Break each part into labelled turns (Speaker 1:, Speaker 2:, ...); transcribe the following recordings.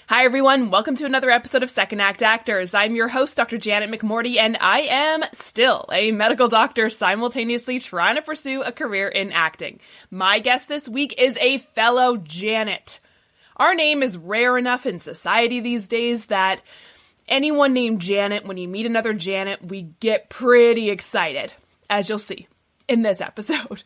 Speaker 1: Hi, everyone. Welcome to another episode of Second Act Actors. I'm your host, Dr. Janet McMorty, and I am still a medical doctor simultaneously trying to pursue a career in acting. My guest this week is a fellow Janet. Our name is rare enough in society these days that anyone named Janet, when you meet another Janet, we get pretty excited, as you'll see in this episode.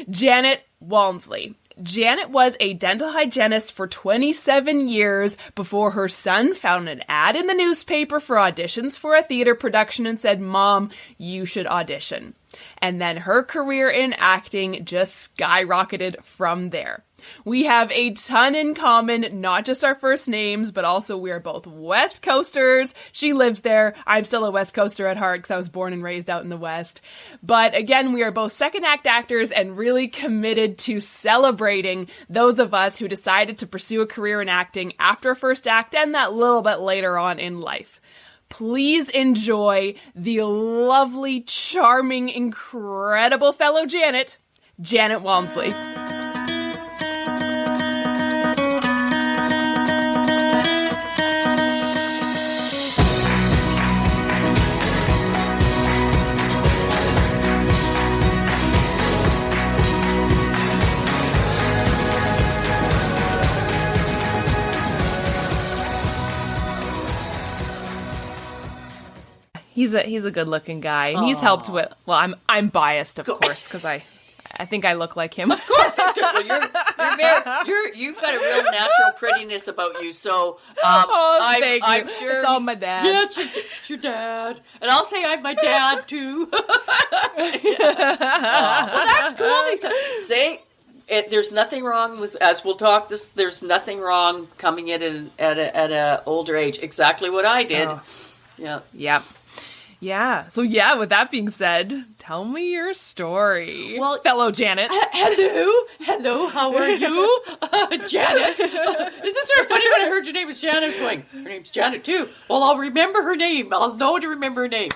Speaker 1: Janet Walmsley. Janet was a dental hygienist for 27 years before her son found an ad in the newspaper for auditions for a theater production and said, "Mom, you should audition." And then her career in acting just skyrocketed from there. We have a ton in common, not just our first names, but also we are both West Coasters. She lives there. I'm still a West Coaster at heart because I was born and raised out in the West. But again, we are both second act actors and really committed to celebrating those of us who decided to pursue a career in acting after a first act and that little bit later on in life. Please enjoy the lovely, charming, incredible fellow Janet, Janet Walmsley. He's a good looking guy, and he's helped with. Well, I'm biased, of course, because I think I look like him.
Speaker 2: Of course, it's good. Well, you've got a real natural prettiness about you. So
Speaker 1: thank you.
Speaker 2: I'm sure
Speaker 1: it's all my dad.
Speaker 2: Yeah, it's your dad, and I'll say I'm my dad too. Well, that's cool. Say. There's nothing wrong with, as we'll talk this, there's nothing wrong coming in at a older age. Exactly what I did.
Speaker 1: Oh.
Speaker 2: Yeah.
Speaker 1: Yep. Yeah. So with that being said, tell me your story.
Speaker 2: Well,
Speaker 1: fellow Janet.
Speaker 2: Hello, how are you? Janet. This is sort of funny when I heard your name was Janet. I was going, her name's Janet too. Well, I'll remember her name. I'll know to remember her name.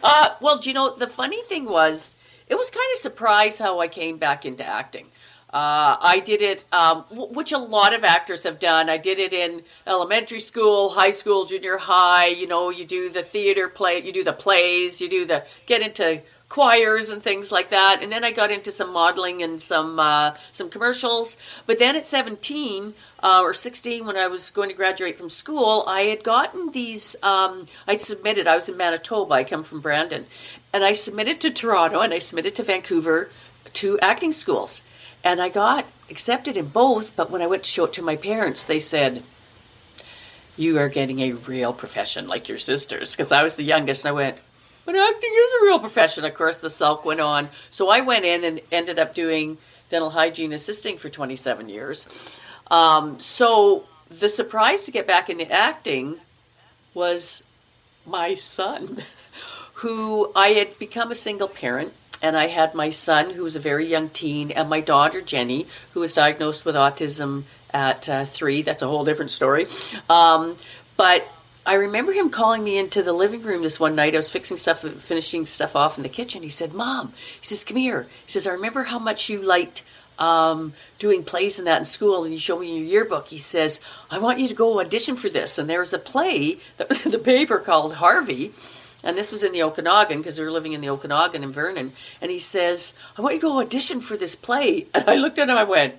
Speaker 2: Well, do you know, the funny thing was, it was kind of surprised how I came back into acting. I did it, which a lot of actors have done. I did it in elementary school, high school, junior high. You know, you do the theater play, you do the plays, get into choirs and things like that. And then I got into some modeling and some commercials. But then at 17 or 16, when I was going to graduate from school, I had gotten these. I'd submitted. I was in Manitoba. I come from Brandon, and I submitted to Toronto and I submitted to Vancouver to acting schools. And I got accepted in both, but when I went to show it to my parents, they said, "You are getting a real profession like your sisters," because I was the youngest, and I went, "But acting is a real profession." Of course, the sulk went on. So I went in and ended up doing dental hygiene assisting for 27 years. So the surprise to get back into acting was my son, who I had become a single parent. And I had my son, who was a very young teen, and my daughter, Jenny, who was diagnosed with autism at 3. That's a whole different story. But I remember him calling me into the living room this one night. I was finishing stuff off in the kitchen. He said, "Mom," he says, "come here." He says, "I remember how much you liked doing plays and that in school, and you showed me in your yearbook." He says, "I want you to go audition for this." And there was a play that was in the paper called Harvey. And this was in the Okanagan, because we were living in the Okanagan in Vernon. And he says, "I want you to go audition for this play." And I looked at him, I went,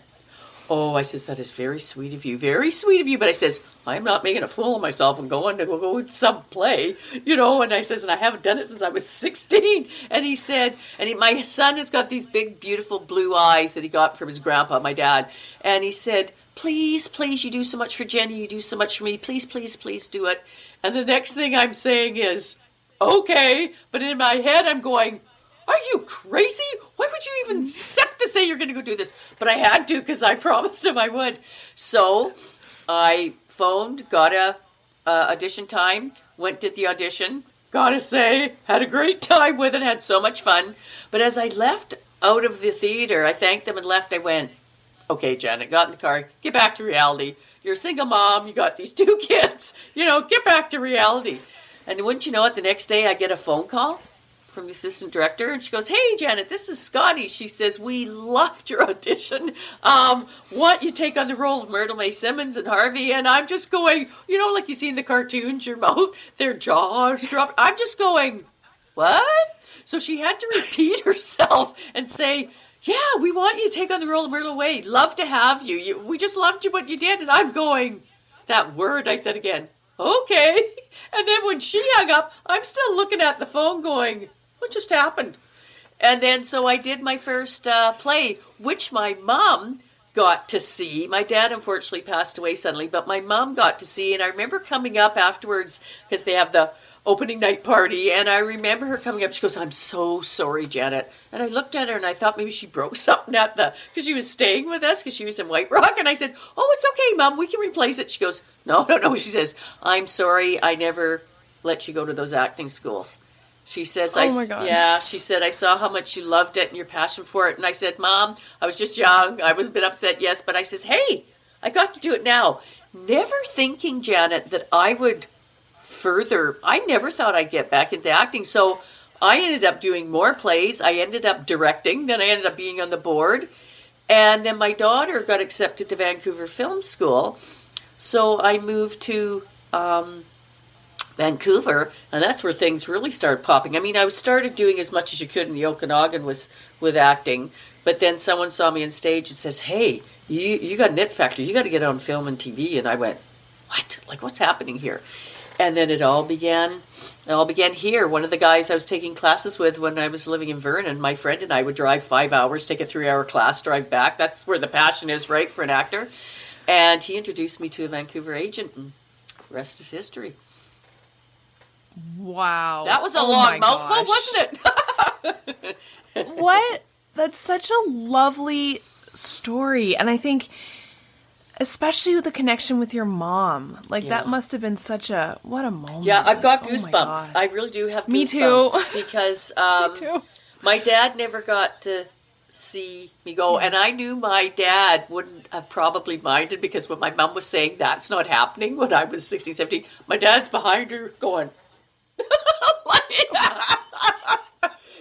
Speaker 2: "Oh," I says, "that is very sweet of you, very sweet of you." But I says, "I'm not making a fool of myself and going to go with some play, you know." And I says, "And I haven't done it since I was 16. And he said, my son has got these big, beautiful blue eyes that he got from his grandpa, my dad. And he said, "Please, please, you do so much for Jenny, you do so much for me. Please, please, please do it." And the next thing I'm saying is, "Okay," but in my head I'm going, "Are you crazy? Why would you even accept to say you're going to go do this?" But I had to, because I promised him I would. So I phoned, got a audition time, went, did the audition. Gotta say, had a great time with it, had so much fun. But as I left out of the theater, I thanked them and left. I went, "Okay, Janet," got in the car, "get back to reality. You're a single mom, you got these 2 kids, get back to reality." And wouldn't you know it, the next day I get a phone call from the assistant director, and she goes, "Hey, Janet, this is Scotty." She says, "We loved your audition. Want you take on the role of Myrtle May Simmons and Harvey?" And I'm just going, like you see in the cartoons, your mouth, their jaws drop. I'm just going, what? So she had to repeat herself and say, "Yeah, we want you to take on the role of Myrtle May. Love to have you. We just loved you what you did." And I'm going, that word, I said again, "Okay." And then when she hung up, I'm still looking at the phone going, what just happened? And then so I did my first play, which my mom got to see. My dad unfortunately passed away suddenly, but my mom got to see. And I remember coming up afterwards because they have the opening night party, and I remember her coming up. She goes, "I'm so sorry, Janet." And I looked at her and I thought maybe she broke something because she was staying with us because she was in White Rock. And I said, "Oh, it's okay, Mom, we can replace it." She goes, No. She says, "I'm sorry, I never let you go to those acting schools." She says,
Speaker 1: "Oh my God."
Speaker 2: Yeah, she said, "I saw how much you loved it and your passion for it." And I said, "Mom, I was just young. I was a bit upset, yes." But I says, "Hey, I got to do it now." Never thinking, Janet, that I would further. I never thought I'd get back into acting. So I ended up doing more plays. I ended up directing. Then I ended up being on the board. And then my daughter got accepted to Vancouver Film School. So I moved to Vancouver, and that's where things really started popping. I mean, I started doing as much as you could in the Okanagan with acting, but then someone saw me on stage and says, "Hey, you got an it factor. You got to get on film and TV." And I went, "What? Like, what's happening here?" And then it all began here. One of the guys I was taking classes with when I was living in Vernon, my friend and I would drive 5 hours, take a 3-hour class, drive back. That's where the passion is, right, for an actor. And he introduced me to a Vancouver agent, and the rest is history.
Speaker 1: Wow.
Speaker 2: That was a long mouthful, wasn't it?
Speaker 1: What? That's such a lovely story. And I think, especially with the connection with your mom, that must have been what a moment.
Speaker 2: Yeah, I've got goosebumps. I really do have goosebumps.
Speaker 1: Me too.
Speaker 2: Because
Speaker 1: Me too.
Speaker 2: My dad never got to see me go. And I knew my dad wouldn't have probably minded, because when my mom was saying that's not happening when I was 16, 17, my dad's behind her going,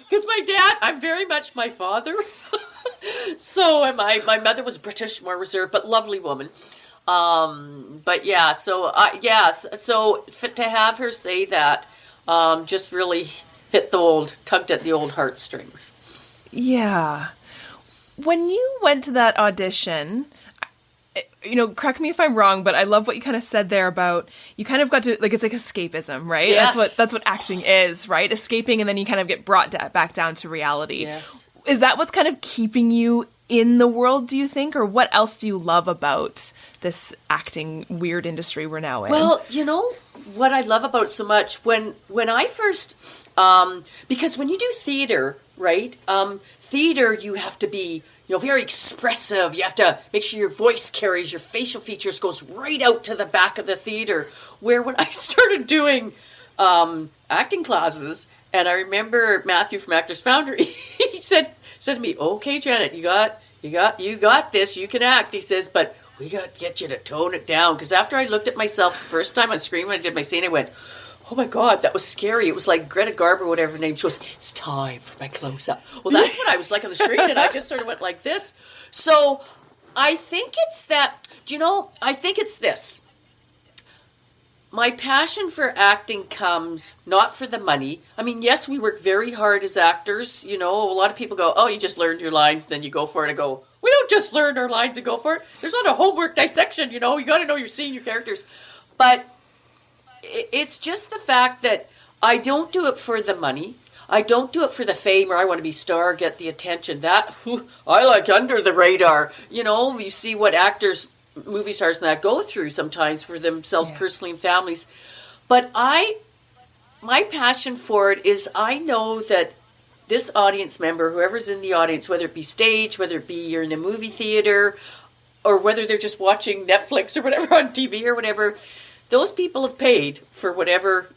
Speaker 2: because my dad, I'm very much my father. So am I. My mother was British, more reserved, but lovely woman. But yeah, so to have her say that just really tugged at the old heartstrings.
Speaker 1: Yeah. When you went to that audition, correct me if I'm wrong, but I love what you kind of said there about you kind of got to, it's like escapism, right?
Speaker 2: Yes.
Speaker 1: That's what acting is, right? Escaping, and then you kind of get brought back down to reality.
Speaker 2: Yes.
Speaker 1: Is that what's kind of keeping you in the world, do you think? Or what else do you love about this acting weird industry we're now in?
Speaker 2: Well, what I love about it so much, when I first, because when you do theater, right, theater, you have to be, very expressive. You have to make sure your voice carries, your facial features goes right out to the back of the theater. Where when I started doing acting classes, and I remember Matthew from Actors Foundry, he said to me, "Okay, Janet, you got this. You can act." He says, "But we got to get you to tone it down." Because after I looked at myself the first time on screen when I did my scene, I went, "Oh my God, that was scary." It was like Greta Garbo, whatever her name. She goes, "It's time for my close-up." Well, that's what I was like on the screen, and I just sort of went like this. So I think it's that, I think it's this. My passion for acting comes not for the money. I mean, yes, we work very hard as actors. A lot of people go, "Oh, you just learned your lines, then you go for it." I go, we don't just learn our lines and go for it. There's not a homework dissection, you got to know your scene, your characters. But it's just the fact that I don't do it for the money. I don't do it for the fame, or I want to be star, get the attention. That, I like under the radar. You see what actors, movie stars and that go through sometimes for themselves personally and families. But my passion for it is I know that this audience member, whoever's in the audience, whether it be stage, whether it be you're in a movie theater, or whether they're just watching Netflix or whatever on TV or whatever, those people have paid for whatever,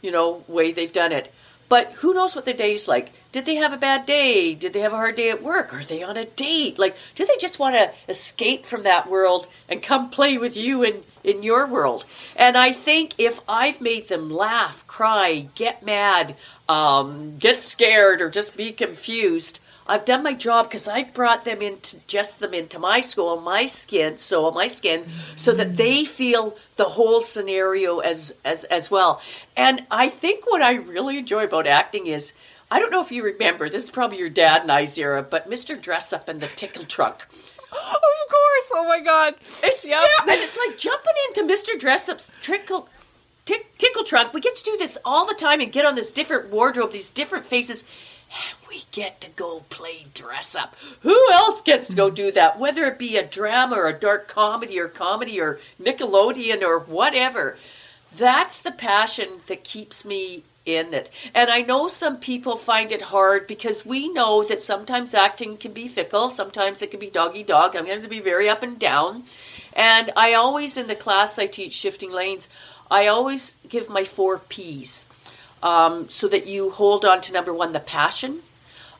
Speaker 2: way they've done it. But who knows what their day's like? Did they have a bad day? Did they have a hard day at work? Are they on a date? Do they just want to escape from that world and come play with you in in your world. And I think if I've made them laugh, cry, get mad, get scared, or just be confused, I've done my job, because I've brought them into my school, my skin, so that they feel the whole scenario as well. And I think what I really enjoy about acting is, I don't know if you remember, this is probably your dad and I's era, but Mr. Dress Up and the Tickle Trunk.
Speaker 1: Of course. Oh my God.
Speaker 2: Yeah, and it's like jumping into Mr. Dress Up's tickle trunk. We get to do this all the time and get on this different wardrobe, these different faces, and we get to go play dress up. Who else gets to go do that? Whether it be a drama or a dark comedy or Nickelodeon or whatever. That's the passion that keeps me in it. And I know some people find it hard, because we know that sometimes acting can be fickle. Sometimes it can be dog eat dog. Sometimes it can be very up and down. And I always, in the class I teach, Shifting Lanes, I always give my 4 Ps. So that you hold on to, number 1, the passion.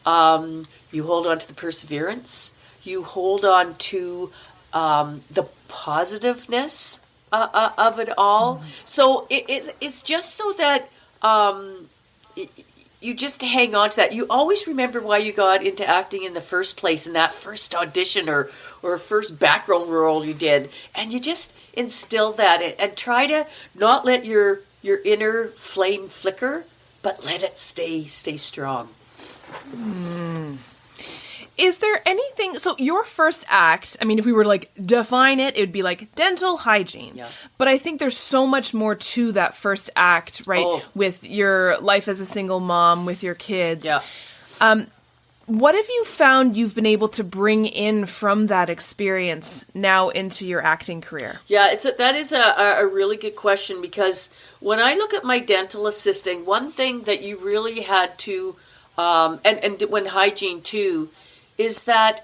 Speaker 2: You hold on to the perseverance. You hold on to the positiveness of it all. So it's just so that you just hang on to that. You always remember why you got into acting in the first place, in that first audition or first background role you did. And you just instill that and try to not let your inner flame flicker, but let it stay strong.
Speaker 1: Is there anything, so your first act, I mean, if we were to define it, it would be like dental hygiene. Yeah. But I think there's so much more to that first act, right? Oh. With your life as a single mom, with your kids. Yeah. What have you found you've been able to bring in from that experience now into your acting career? Yeah,
Speaker 2: that is a really good question, because when I look at my dental assisting, one thing that you really had to, and when hygiene too, is that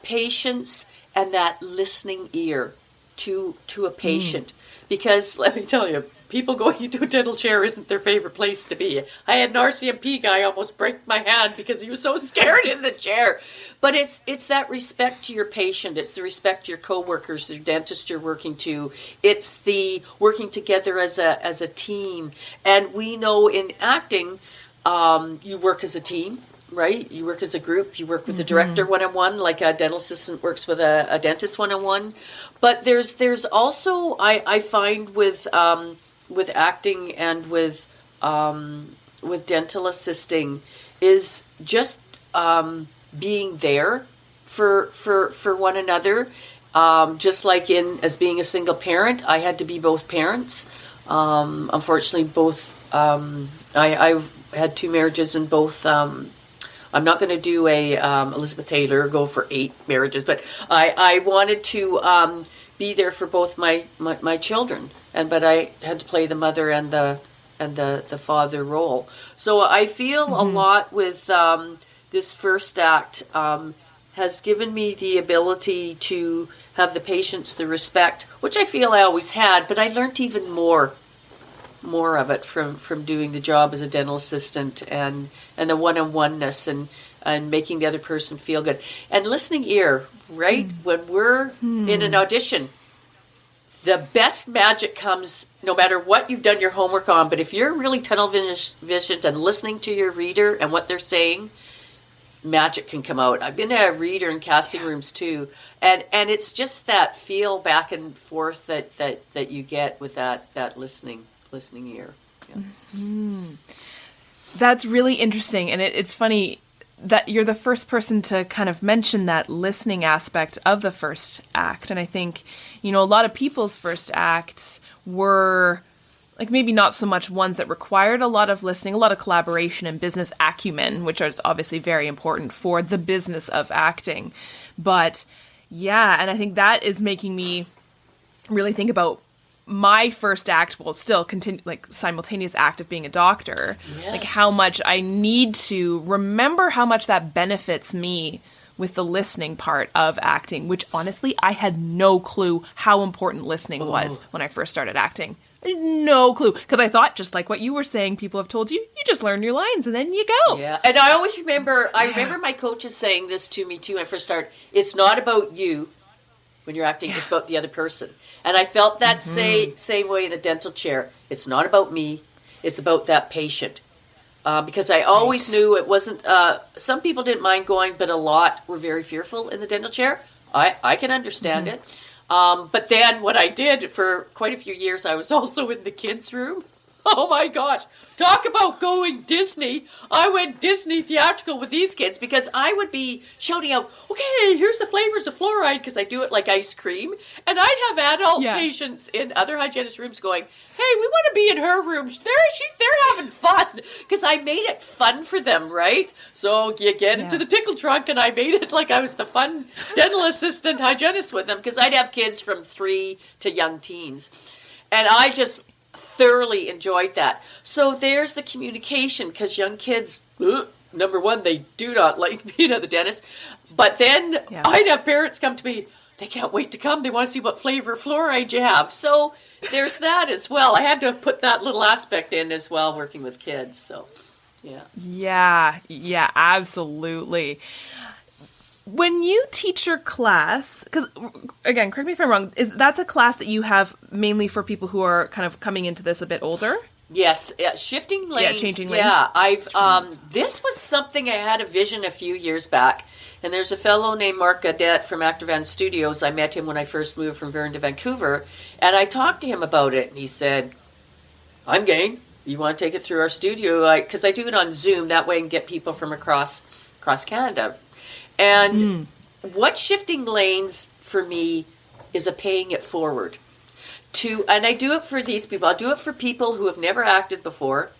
Speaker 2: patience and that listening ear to a patient. Because let me tell you, people going into a dental chair isn't their favorite place to be. I had an RCMP guy almost break my hand because he was so scared in the chair. But it's that respect to your patient. It's the respect to your coworkers, the dentist you're working to. It's the working together as a team. And we know in acting, you work as a team. Right? You work as a group. You work with the director one-on-one, like a dental assistant works with a dentist one-on-one. But there's also, I find with acting and with dental assisting, is just being there for one another. Just like as being a single parent, I had to be both parents. Unfortunately, both I had 2 marriages, and both. I'm not going to do a Elizabeth Taylor, go for 8 marriages, but I wanted to be there for both my children, but I had to play the mother and the father role. So I feel a lot with this first act has given me the ability to have the patience, the respect, which I feel I always had, but I learned even more of it from doing the job as a dental assistant, and the one-on-oneness and making the other person feel good. And listening ear, right? When we're in an audition, the best magic comes no matter what you've done your homework on, but if you're really tunnel visioned and listening to your reader and what they're saying, magic can come out. I've been a reader in casting rooms too, and it's just that feel back and forth that you get with that listening ear. Yeah.
Speaker 1: That's really interesting, and it's funny that you're the first person to kind of mention that listening aspect of the first act. And I think, a lot of people's first acts were maybe not so much ones that required a lot of listening, a lot of collaboration and business acumen, which is obviously very important for the business of acting. But yeah, and I think that is making me really think about my first act, well, still continue, simultaneous act of being a doctor,
Speaker 2: yes.
Speaker 1: How much I need to remember how much that benefits me with the listening part of acting, which honestly, I had no clue how important listening was when I first started acting. I had no clue, because I thought, just like what you were saying, people have told you, you just learn your lines and then you go.
Speaker 2: Yeah, and I always remember, my coaches saying this to me too when I first started, it's not about you when you're acting. It's about the other person. And I felt that same way in the dental chair. It's not about me. It's about that patient. Because I always knew it wasn't, some people didn't mind going, but a lot were very fearful in the dental chair. I can understand it. But then what I did for quite a few years, I was also in the kids' room. Oh my gosh. Talk about going Disney. I went Disney theatrical with these kids because I would be shouting out, okay, here's the flavors of fluoride, because I do it like ice cream. And I'd have adult patients in other hygienist rooms going, hey, we want to be in her room. They're having fun, because I made it fun for them, right? So you get into the tickle trunk, and I made it like I was the fun dental assistant hygienist with them, because I'd have kids from 3 to young teens. And I just thoroughly enjoyed that. So there's the communication, because young kids, number one, they do not like being at the dentist. But then I'd have parents come to me, they can't wait to come. They want to see what flavor fluoride you have. So there's that as well. I had to put that little aspect in as well, working with kids. So,
Speaker 1: Yeah, absolutely. When you teach your class, because again, correct me if I'm wrong, that's a class that you have mainly for people who are kind of coming into this a bit older?
Speaker 2: Yes, shifting lanes.
Speaker 1: Yeah, changing lanes.
Speaker 2: Yeah, this was something I had a vision a few years back, and there's a fellow named Mark Gaudette from Actorvan Studios. I met him when I first moved from Vernon to Vancouver, and I talked to him about it, and he said, I'm game. You want to take it through our studio? Because I do it on Zoom, that way I can get people from across Canada. And what shifting lanes for me is a paying it forward. And I do it for these people. I'll do it for people who have never acted before,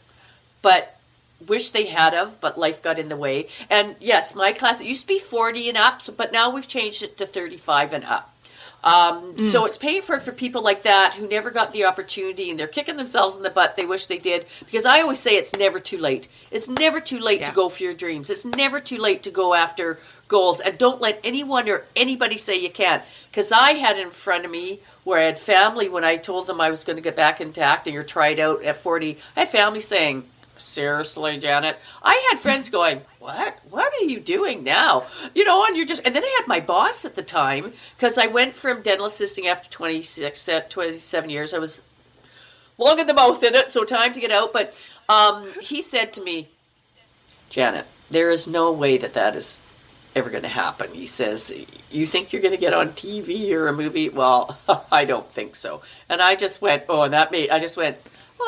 Speaker 2: but wish they had of, but life got in the way. And yes, my class, it used to be 40 and up, but now we've changed it to 35 and up. So it's paying for people like that who never got the opportunity, and they're kicking themselves in the butt. They wish they did, because I always say it's never too late. It's never too late to go for your dreams. It's never too late to go after goals, and don't let anyone or anybody say you can't. Because I had in front of me where I had family, when I told them I was going to get back into acting or try it out at 40, I had family saying, seriously, Janet? I had friends going, what are you doing now? And and then I had my boss at the time, because I went from dental assisting after 27 years. I was long in the mouth in it, so time to get out. But he said to me, Janet, there is no way that is ever going to happen. He says, you think you're going to get on TV or a movie? Well, I don't think so. And I just went, well,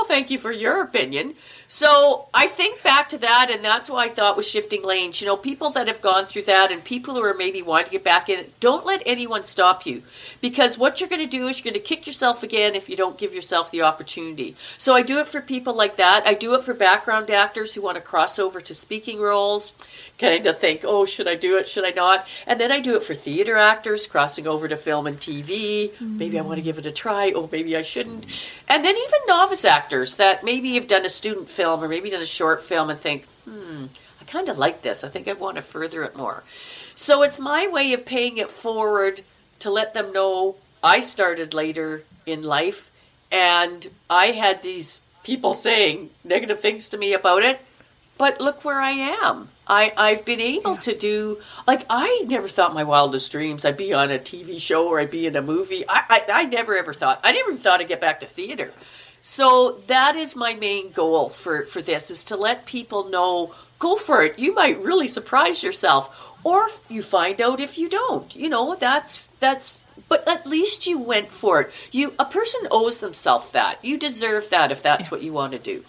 Speaker 2: thank you for your opinion. So I think back to that, and that's what I thought was shifting lanes. People that have gone through that, and people who are maybe wanting to get back in it, don't let anyone stop you. Because what you're going to do is you're going to kick yourself again if you don't give yourself the opportunity. So I do it for people like that. I do it for background actors who want to cross over to speaking roles, kind of think, oh, should I do it? Should I not? And then I do it for theater actors crossing over to film and TV. Maybe I want to give it a try. Oh, maybe I shouldn't. And then even novice actors that maybe have done a student film or maybe done a short film and think, I kind of like this. I think I want to further it more. So it's my way of paying it forward to let them know I started later in life, and I had these people saying negative things to me about it, but look where I am. I've been able to do, I never thought in my wildest dreams I'd be on a TV show or I'd be in a movie. I never ever thought. I never even thought I'd get back to theater. So that is my main goal for this, is to let people know, go for it. You might really surprise yourself, or you find out if you don't. But at least you went for it. A person owes themselves that. You deserve that if that's what you want to do.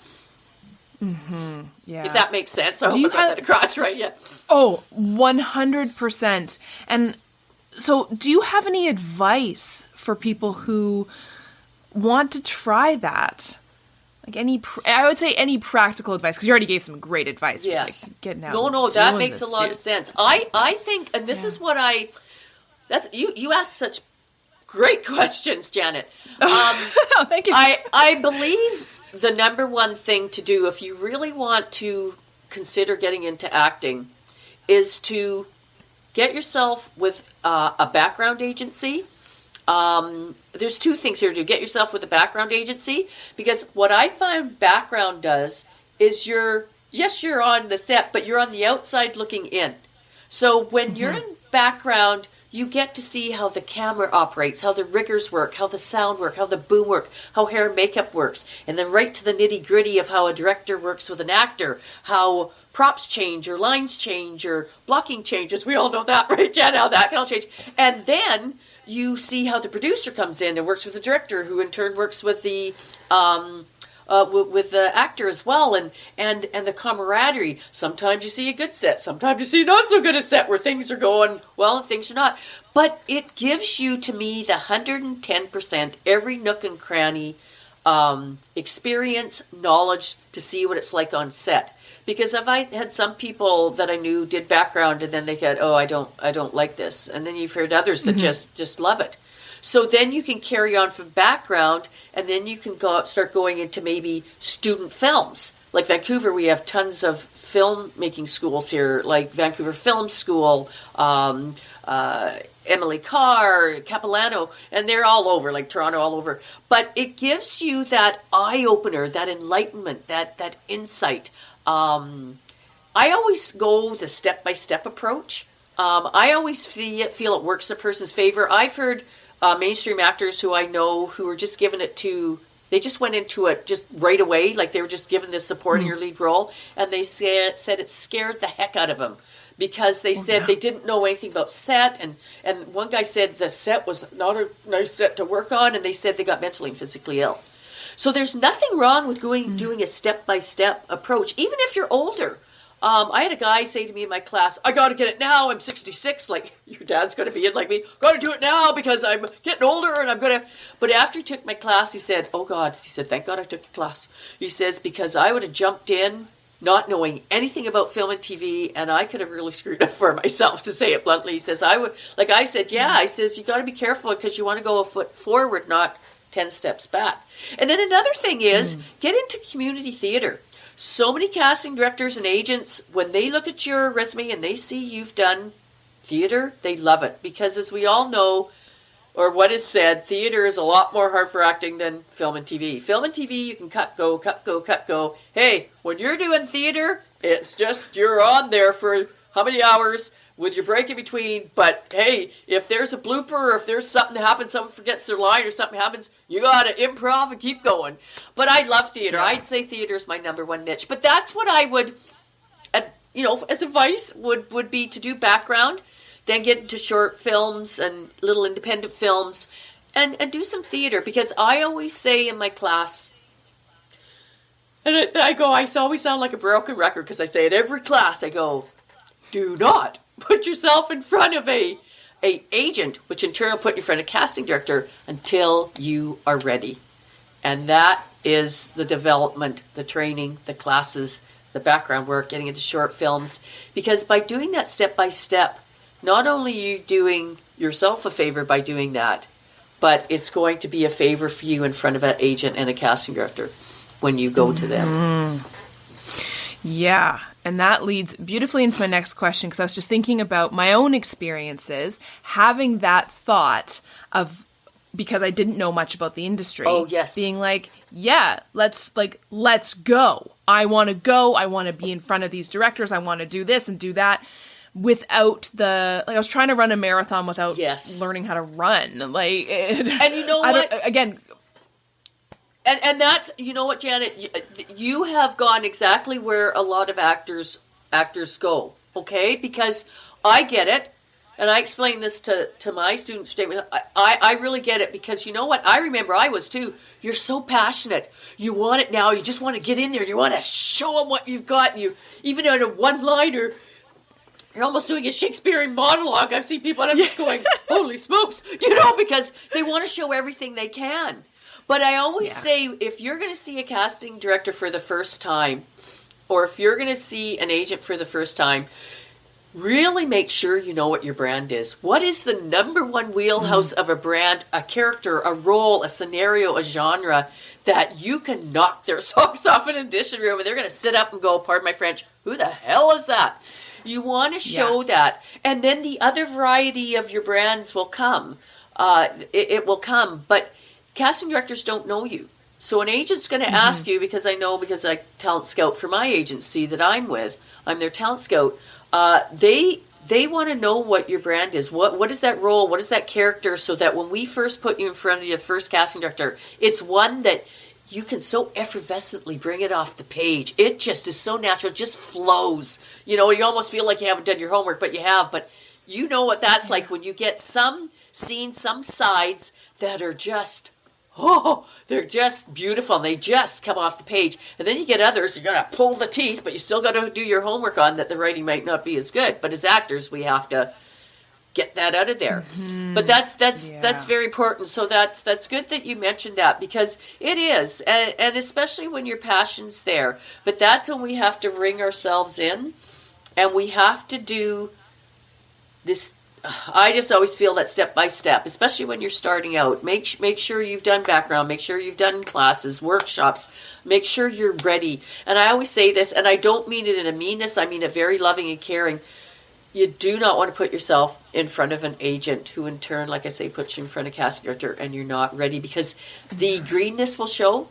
Speaker 1: Mm-hmm. Yeah.
Speaker 2: If that makes sense. I hope I got that across right. Yeah.
Speaker 1: Oh, 100%. And so do you have any advice for people who want to try that? I would say any practical advice, because you already gave some great advice.
Speaker 2: Yes.
Speaker 1: Just getting out.
Speaker 2: No, that makes a lot of sense. I think, and this is what you asked such great questions, Janet.
Speaker 1: Thank you.
Speaker 2: I believe the number one thing to do if you really want to consider getting into acting is to get yourself with a background agency. There's two things here to do. Get yourself with a background agency, because what I find background does is you're on the set, but you're on the outside looking in. So when you're in background, you get to see how the camera operates, how the riggers work, how the sound work, how the boom work, how hair and makeup works, and then right to the nitty gritty of how a director works with an actor, how props change or lines change or blocking changes. We all know that, right, Jen? How that can all change. And then you see how the producer comes in and works with the director, who in turn works with the with the actor as well, and the camaraderie. Sometimes you see a good set, sometimes you see not so good a set where things are going well and things are not. But it gives you, to me, the 110%, every nook and cranny experience, knowledge to see what it's like on set. Because if I had some people that I knew did background and then they get, oh, I don't like this, and then you've heard others that just love it. So then you can carry on from background, and then you can start going into maybe student films. Like Vancouver, we have tons of filmmaking schools here, like Vancouver Film School, Emily Carr, Capilano, and they're all over, like Toronto, all over. But it gives you that eye-opener, that enlightenment, that insight. I always go the step-by-step approach. I always feel it works a person's favor. I've heard mainstream actors who I know who were just given it to, they just went into it just right away, like they were just given this supporting or lead role, and they said it scared the heck out of them because they said they didn't know anything about set, and one guy said the set was not a nice set to work on, and they said they got mentally and physically ill. So there's nothing wrong with doing a step-by-step approach, even if you're older. I had a guy say to me in my class, I got to get it now. I'm 66. Like, your dad's going to be in like me. Got to do it now because I'm getting older and I'm going to. But after he took my class, he said, oh, God. He said, thank God I took your class. He says, because I would have jumped in not knowing anything about film and TV, and I could have really screwed up for myself, to say it bluntly. He says, I said, yeah. I says, you got to be careful because you want to go a foot forward, not 10 steps back. And then another thing is, get into community theater. So many casting directors and agents, when they look at your resume and they see you've done theater, they love it. Because as we all know, or what is said, theater is a lot more hard for acting than film and TV. Film and TV, you can cut, go, cut, go, cut, go. Hey, when you're doing theater, it's just you're on there for how many hours with your break in between. But hey, if there's a blooper or if there's something that happens, someone forgets their line or something happens, you got to improv and keep going. But I love theater. Yeah. I'd say theater is my number one niche. But that's what I would, as advice would be to do background, then get into short films and little independent films and do some theater. Because I always say in my class, and I always sound like a broken record because I say it every class, I go, do not put yourself in front of a agent, which in turn will put you in front of a casting director until you are ready. And that is the development, the training, the classes, the background work, getting into short films. Because by doing that step by step, not only are you doing yourself a favor by doing that, but it's going to be a favor for you in front of an agent and a casting director when you go to them.
Speaker 1: Yeah. And that leads beautifully into my next question, because I was just thinking about my own experiences, having that thought of, because I didn't know much about the industry.
Speaker 2: Oh, yes.
Speaker 1: Being like, yeah, let's go. I want to go. I want to be in front of these directors. I want to do this and do that. Without I was trying to run a marathon without learning how to run. And
Speaker 2: you know what? And that's, you know what, Janet, you have gone exactly where a lot of actors go, okay? Because I get it, and I explain this to my students. I really get it, because you know what? I remember I was too. You're so passionate. You want it now. You just want to get in there. You want to show them what you've got. You even in a one-liner, you're almost doing a Shakespearean monologue. I've seen people, and I'm just going, holy smokes, because they want to show everything they can. But I always say, if you're going to see a casting director for the first time, or if you're going to see an agent for the first time, really make sure you know what your brand is. What is the number one wheelhouse of a brand, a character, a role, a scenario, a genre that you can knock their socks off in an audition room and they're going to sit up and go, pardon my French, who the hell is that? You want to show that. And then the other variety of your brands will come. It will come. But casting directors don't know you. So an agent's going to ask you, because I talent scout for my agency that I'm with, I'm their talent scout, they they want to know what your brand is. What is that role? What is that character? So that when we first put you in front of your first casting director, it's one that you can so effervescently bring it off the page. It just is so natural. It just flows. You know, you almost feel like you haven't done your homework, but you have. But you know what that's like when you get some scenes, some sides that are just, they're just beautiful. And they just come off the page. And then you get others, you got to pull the teeth, but you still got to do your homework on that the writing might not be as good. But as actors, we have to get that out of there. Mm-hmm. But that's very important. So that's good that you mentioned that, because it is, and especially when your passion's there. But that's when we have to ring ourselves in, and we have to do this. I just always feel that step by step, especially when you're starting out. Make sure you've done background. Make sure you've done classes, workshops. Make sure you're ready. And I always say this, and I don't mean it in a meanness. I mean it very loving and caring. You do not want to put yourself in front of an agent who in turn, like I say, puts you in front of a casting director and you're not ready, because the greenness will show,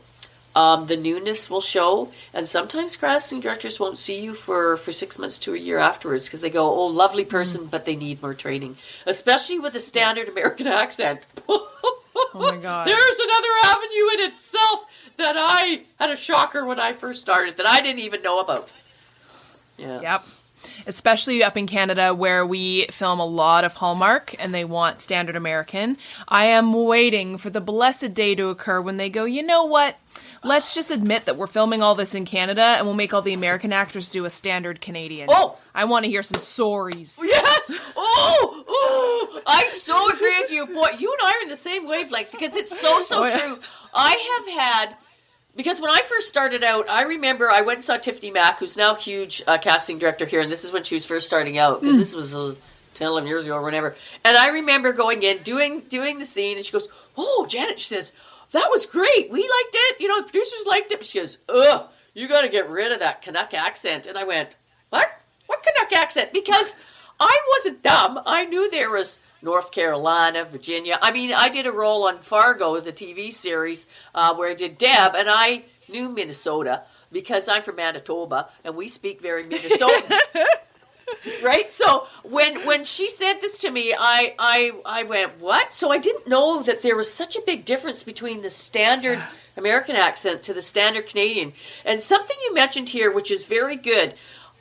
Speaker 2: the newness will show, and sometimes casting directors won't see you for 6 months to a year afterwards, because they go, oh, lovely person, but they need more training, especially with a standard American accent.
Speaker 1: Oh my God.
Speaker 2: There's another avenue in itself that I had a shocker when I first started that I didn't even know about. Yeah.
Speaker 1: Yep. Especially up in Canada, where we film a lot of Hallmark and they want standard American. I am waiting for the blessed day to occur when they go, you know what? Let's just admit that we're filming all this in Canada and we'll make all the American actors do a standard Canadian.
Speaker 2: Oh!
Speaker 1: I want to hear some stories.
Speaker 2: Yes! Oh! I so agree with you. Boy, you and I are in the same wavelength, because it's so true. I have had... Because when I first started out, I remember I went and saw Tiffany Mack, who's now a huge casting director here, and this is when she was first starting out, because this was 10, 11 years ago or whatever. And I remember going in, doing the scene, and she goes, oh, Janet, she says, that was great. We liked it. You know, the producers liked it. She goes, ugh, you got to get rid of that Canuck accent. And I went, what? What Canuck accent? Because I wasn't dumb. I knew there was North Carolina, Virginia. I mean, I did a role on Fargo, the TV series, where I did Deb, and I knew Minnesota because I'm from Manitoba, and we speak very Minnesotan. Right? So when she said this to me, I went, what? So I didn't know that there was such a big difference between the standard American accent to the standard Canadian. And something you mentioned here, which is very good,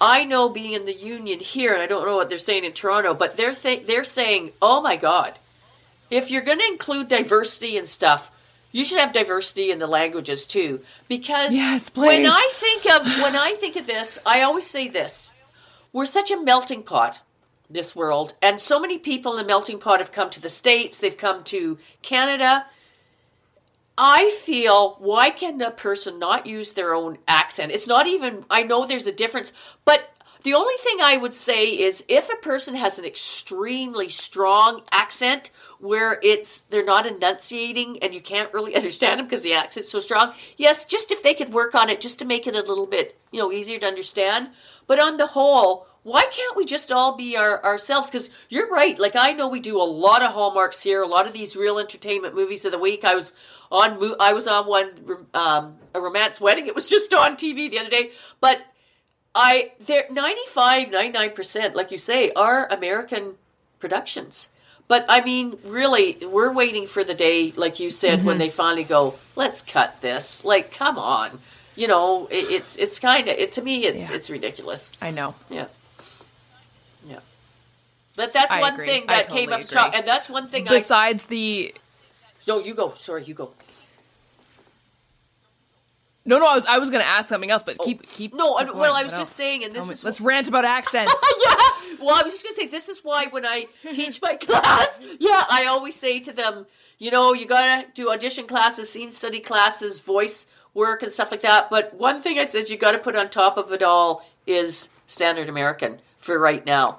Speaker 2: I know, being in the union here, and I don't know what they're saying in Toronto, but they're saying, oh my God, if you're going to include diversity and stuff, you should have diversity in the languages too. Because when I think of this, I always say this: we're such a melting pot, this world, and so many people in the melting pot have come to the States, they've come to Canada. I feel, why can a person not use their own accent? It's not even, I know there's a difference, but the only thing I would say is if a person has an extremely strong accent where they're not enunciating and you can't really understand them because the accent's so strong, yes, just if they could work on it just to make it a little bit, easier to understand. But on the whole, why can't we just all be ourselves? Because you're right. Like, I know we do a lot of Hallmarks here, a lot of these real entertainment movies of the week. I was on one, A Romance Wedding. It was just on TV the other day. But 99%, like you say, are American productions. But I mean, really, we're waiting for the day, like you said, when they finally go, let's cut this. Like, come on. It's kind of, to me, it's ridiculous.
Speaker 1: I know.
Speaker 2: Yeah. Yeah. But that's one thing that came up strong. And that's one thing
Speaker 1: besides the...
Speaker 2: No, you go. Sorry, you go.
Speaker 1: No, I was going to ask something else, but keep.
Speaker 2: No, well, I was just saying, and this is...
Speaker 1: Let's rant about accents.
Speaker 2: Yeah. Well, I was just going to say, this is why when I teach my class, I always say to them, you got to do audition classes, scene study classes, voice work and stuff like that. But one thing I said you got to put on top of it all is standard American for right now.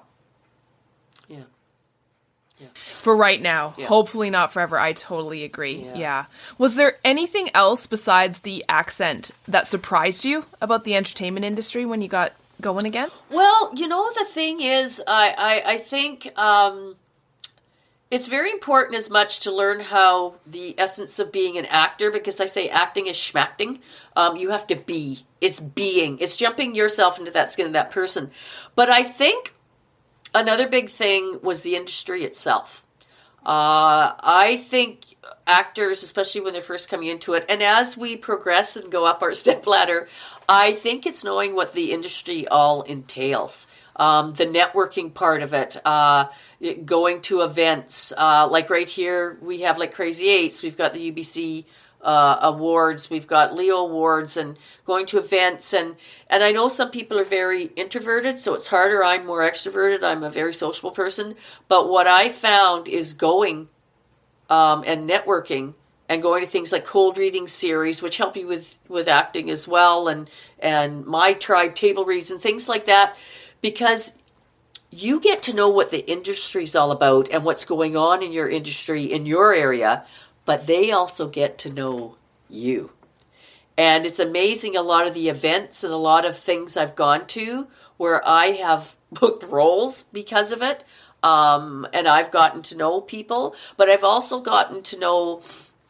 Speaker 2: Yeah.
Speaker 1: For right now. Yeah. Hopefully not forever. I totally agree. Yeah. Was there anything else besides the accent that surprised you about the entertainment industry when you got going again?
Speaker 2: Well, the thing is, I think it's very important as much to learn how the essence of being an actor, because I say acting is schmacting. You have to be. It's being. It's jumping yourself into that skin of that person. But I think Another big thing was the industry itself. I think actors, especially when they're first coming into it, and as we progress and go up our stepladder, I think it's knowing what the industry all entails. The networking part of it, going to events, like right here, we have like Crazy Eights, we've got the UBC awards, we've got Leo awards, and going to events, and I know some people are very introverted, so it's harder. I'm more extroverted. I'm a very sociable person, but what I found is going and networking and going to things like cold reading series, which help you with acting as well, and my tribe table reads and things like that, because you get to know what the industry's all about and what's going on in your industry, in your area, but they also get to know you. And it's amazing, a lot of the events and a lot of things I've gone to where I have booked roles because of it, and I've gotten to know people, but I've also gotten to know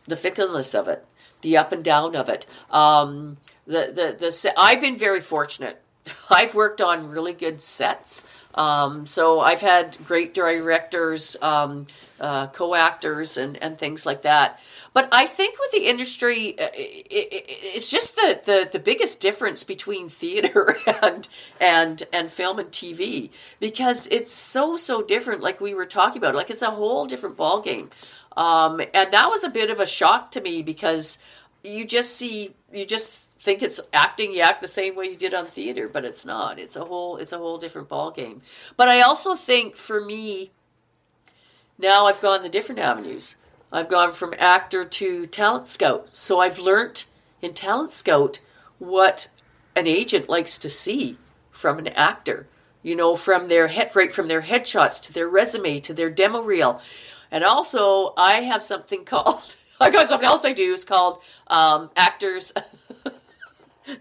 Speaker 2: the fickleness of it, the up and down of it. I've been very fortunate. I've worked on really good sets. So I've had great directors, co-actors, and things like that. But I think with the industry, it's just the biggest difference between theater and film and TV, because it's so different. Like we were talking about, like it's a whole different ballgame. And that was a bit of a shock to me, because you just think it's acting, you act the same way you did on theater, but it's not. It's a whole different ball game. But I also think for me, now I've gone the different avenues. I've gone from actor to talent scout. So I've learnt in talent scout what an agent likes to see from an actor. You know, from their headshots to their resume to their demo reel. And also I have something called, I got something else I do, is called actors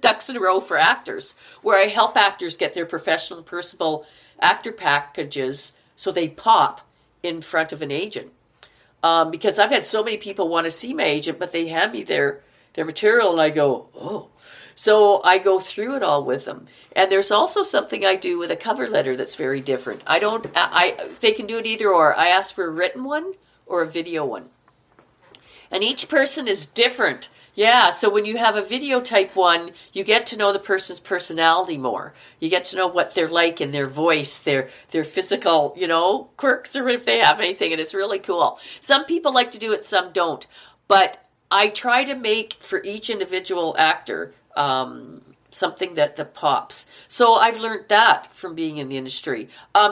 Speaker 2: Ducks in a Row for Actors, where I help actors get their professional and personal actor packages so they pop in front of an agent. Because I've had so many people want to see my agent, but they hand me their material and I go, oh. So I go through it all with them. And there's also something I do with a cover letter that's very different. They can do it either or. I ask for a written one or a video one. And each person is different. Yeah, so when you have a video type one, you get to know the person's personality more. You get to know what they're like in their voice, their physical, quirks, or if they have anything, and it's really cool. Some people like to do it, some don't. But I try to make for each individual actor something that pops. So I've learned that from being in the industry.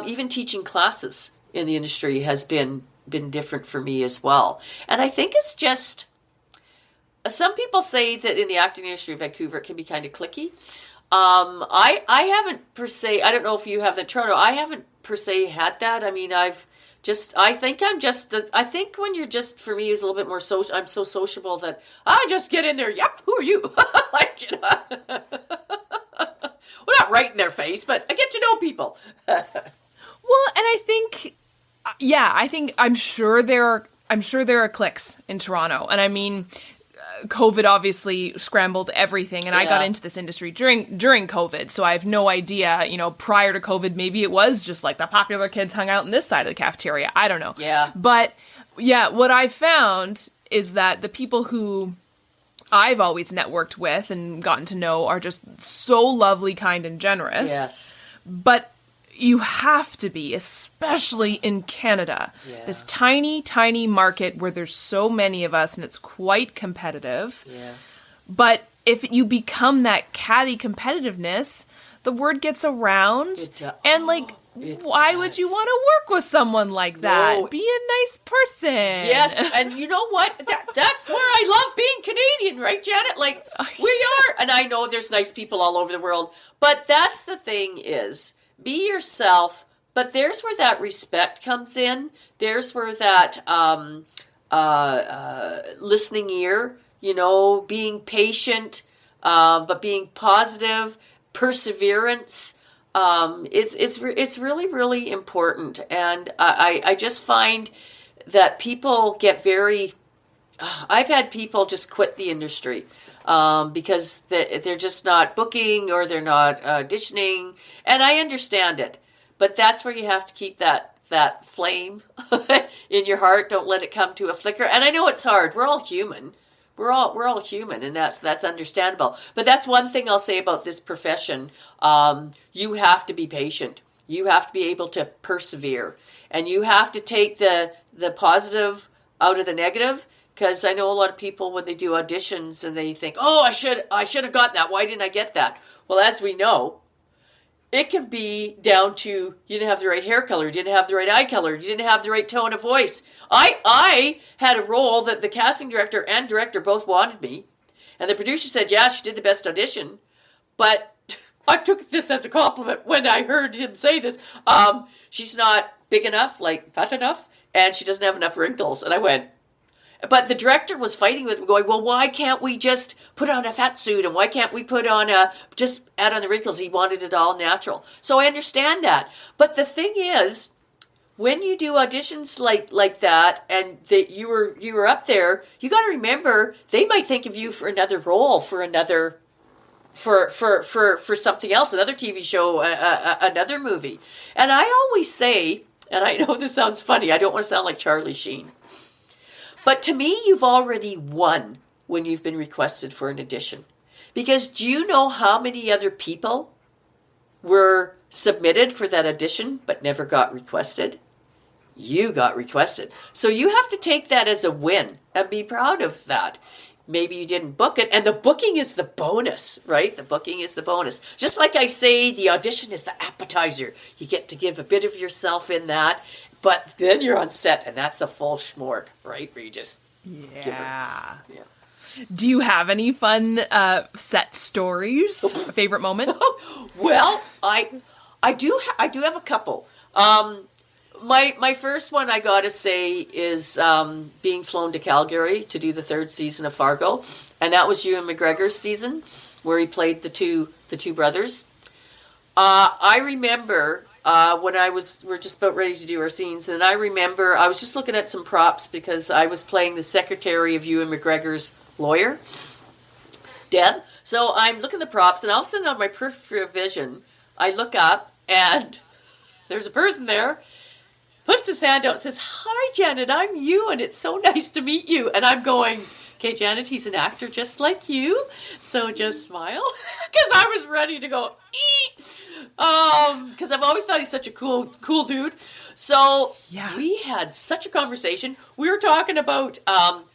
Speaker 2: Even teaching classes in the industry has been different for me as well. And I think it's just, some people say that in the acting industry of Vancouver, it can be kind of cliquey. I haven't per se, I don't know if you have in Toronto, I haven't per se had that. I mean, I think when you're just, for me, it's a little bit more social. I'm so sociable that I just get in there. Yep. Who are you? Well, not right in their face, but I get to know people.
Speaker 1: Well, and I think, I'm sure there are cliques in Toronto. And I mean, COVID obviously scrambled everything, and I got into this industry during COVID, so I have no idea, prior to COVID, maybe it was just like the popular kids hung out in this side of the cafeteria. I don't know.
Speaker 2: Yeah.
Speaker 1: But yeah, what I've found is that the people who I've always networked with and gotten to know are just so lovely, kind, and generous.
Speaker 2: Yes.
Speaker 1: But you have to be, especially in Canada, this tiny, tiny market where there's so many of us and it's quite competitive.
Speaker 2: Yes.
Speaker 1: But if you become that catty competitiveness, the word gets around. And why would you want to work with someone like that? No. Be a nice person.
Speaker 2: Yes, and you know what? That's where I love being Canadian, right, Janet? Like, we are. And I know there's nice people all over the world. But that's the thing is, be yourself, but there's where that respect comes in. There's where that listening ear, being patient, but being positive, perseverance. It's really, really important. And I just find that people get very... I've had people just quit the industry. Because they're just not booking or they're not auditioning. And I understand it. But that's where you have to keep that flame in your heart. Don't let it come to a flicker. And I know it's hard. We're all human. We're all human, and that's understandable. But that's one thing I'll say about this profession. You have to be patient. You have to be able to persevere, and you have to take the positive out of the negative. Because I know a lot of people, when they do auditions and they think, oh, I should have got that. Why didn't I get that? Well, as we know, it can be down to you didn't have the right hair color, you didn't have the right eye color, you didn't have the right tone of voice. I had a role that the casting director and director both wanted me. And the producer said, yeah, she did the best audition. But I took this as a compliment when I heard him say this. She's not big enough, like fat enough, and she doesn't have enough wrinkles. And I went, but the director was fighting with me, going, well, why can't we just put on a fat suit, and why can't we just add on the wrinkles? He wanted it all natural. So I understand that. But the thing is, when you do auditions like that, and that you were up there, you got to remember they might think of you for another role, for something else, another TV show, another movie. And I always say, and I know this sounds funny, I don't want to sound like Charlie Sheen, but to me, you've already won when you've been requested for an audition. Because do you know how many other people were submitted for that audition but never got requested? You got requested. So you have to take that as a win and be proud of that. Maybe you didn't book it, and the booking is the bonus, right? The booking is the bonus. Just like I say, the audition is the appetizer. You get to give a bit of yourself in that. But then you're on set, and that's a full schmort, right? Where you just
Speaker 1: yeah. Do you have any fun set stories? Favorite moment?
Speaker 2: Well, I do have a couple. My first one I gotta say is being flown to Calgary to do the third season of Fargo, and that was Ewan McGregor's season where he played the two brothers. I remember. When we're just about ready to do our scenes, and I remember I was just looking at some props because I was playing the secretary of Ewan McGregor's lawyer, Deb. So I'm looking at the props, and all of a sudden on my peripheral vision, I look up, and there's a person there, puts his hand out and says, hi, Janet, I'm Ewan. It's so nice to meet you. And I'm going, okay, Janet, he's an actor just like you, so just smile. Because I was ready to go, because I've always thought he's such a cool dude. So we had such a conversation. We were talking about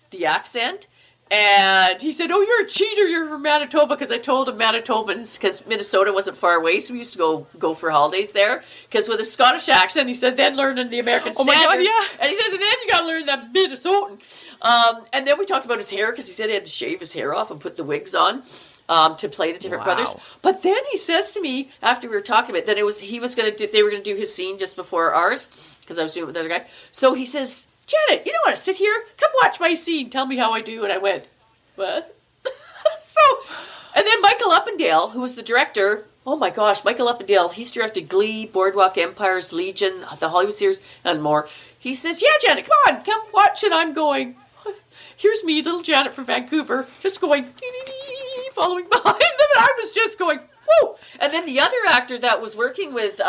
Speaker 2: the accent, and he said, oh, you're a cheater, you're from Manitoba, because I told him Manitobans, because Minnesota wasn't far away, so we used to go for holidays there, because with a Scottish accent, he said, then learning the American Standard. Oh my God, yeah. And he says, and then you got to learn that Minnesotan. And then we talked about his hair, because he said he had to shave his hair off and put the wigs on. To play the different brothers. But then he says to me, after we were talking about it, that they were going to do his scene just before ours, because I was doing it with the other guy. So he says, Janet, you don't want to sit here? Come watch my scene. Tell me how I do. And I went, what? And then Michael Uppendale, who was the director, oh my gosh, Michael Uppendale, he's directed Glee, Boardwalk Empires, Legion, the Hollywood series, and more. He says, yeah, Janet, come on, come watch. And I'm going, here's me, little Janet from Vancouver, just going, following behind them, and I was just going, whoa! And then the other actor that was working with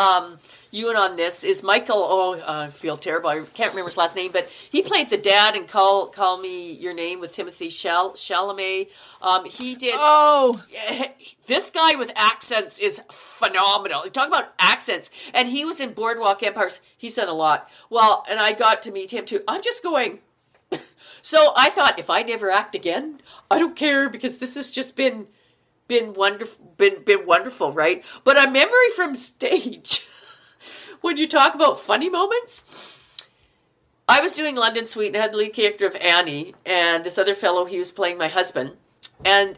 Speaker 2: Ewan on this is Michael, I feel terrible, I can't remember his last name, but he played the dad in Call Me Your Name with Timothy Chalamet. He did... Oh! This guy with accents is phenomenal. Talk about accents. And he was in Boardwalk Empires. He's done a lot. Well, and I got to meet him too. I'm just going... So I thought, if I never act again, I don't care, because this has just been wonderful, right? But a memory from stage, when you talk about funny moments, I was doing London Suite and I had the lead character of Annie, and this other fellow, he was playing my husband. And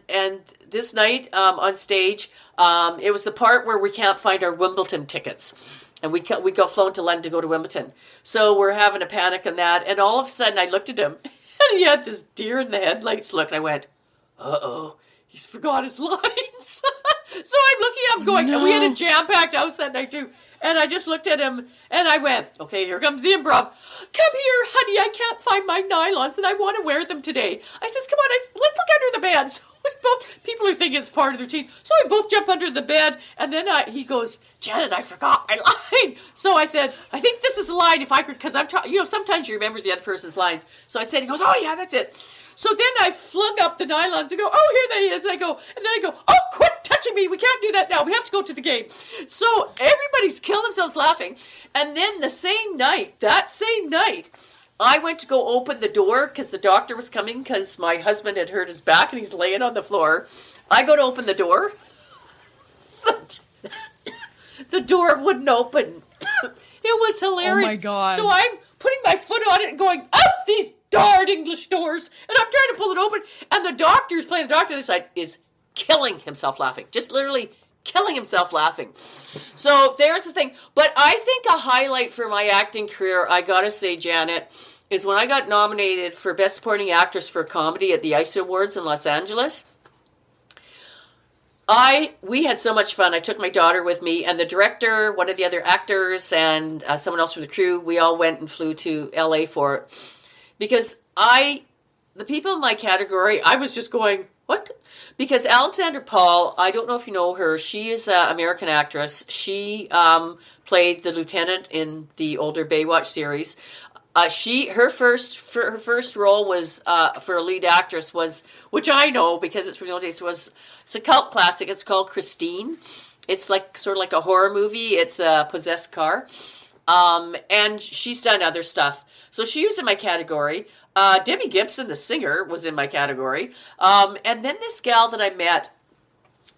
Speaker 2: this night on stage, it was the part where we can't find our Wimbledon tickets. And we got flown to London to go to Wimbledon. So we're having a panic on that. And all of a sudden, I looked at him, and he had this deer in the headlights look. And I went, uh-oh, he's forgot his lines. So I'm looking up going, no. And we had a jam-packed house that night, too. And I just looked at him, and I went, okay, here comes the improv. Come here, honey, I can't find my nylons, and I want to wear them today. I says, come on, let's look under the bed. So we both, people are thinking it's part of the routine. So we both jump under the bed, and then he goes, Janet, I forgot my line. So I said, I think this is the line if I could, because I'm trying, sometimes you remember the other person's lines. So I said, he goes, oh yeah, that's it. So then I flung up the nylons and go, oh, here they is. And then I go, oh, quit touching me. We can't do that now. We have to go to the game. So everybody's killed themselves laughing. And then that same night, I went to go open the door because the doctor was coming because my husband had hurt his back and he's laying on the floor. I go to open the door. The door wouldn't open. It was hilarious.
Speaker 1: Oh, my God.
Speaker 2: So I'm putting my foot on it and going, out these darn English doors. And I'm trying to pull it open. And the doctor who's playing the doctor on the other side is killing himself laughing. Just literally killing himself laughing. So there's the thing. But I think a highlight for my acting career, I gotta say, Janet, is when I got nominated for Best Supporting Actress for Comedy at the ICE Awards in Los Angeles. We had so much fun. I took my daughter with me, and the director, one of the other actors, and someone else from the crew, we all went and flew to LA for it. Because the people in my category, I was just going, what? Because Alexandra Paul, I don't know if you know her, she is an American actress. She played the lieutenant in the older Baywatch series. Her first role was for a lead actress was, which I know because it's from the old days, it's a cult classic. It's called Christine. It's like sort of like a horror movie. It's a possessed car, and she's done other stuff. So she was in my category. Debbie Gibson, the singer, was in my category, and then this gal that I met.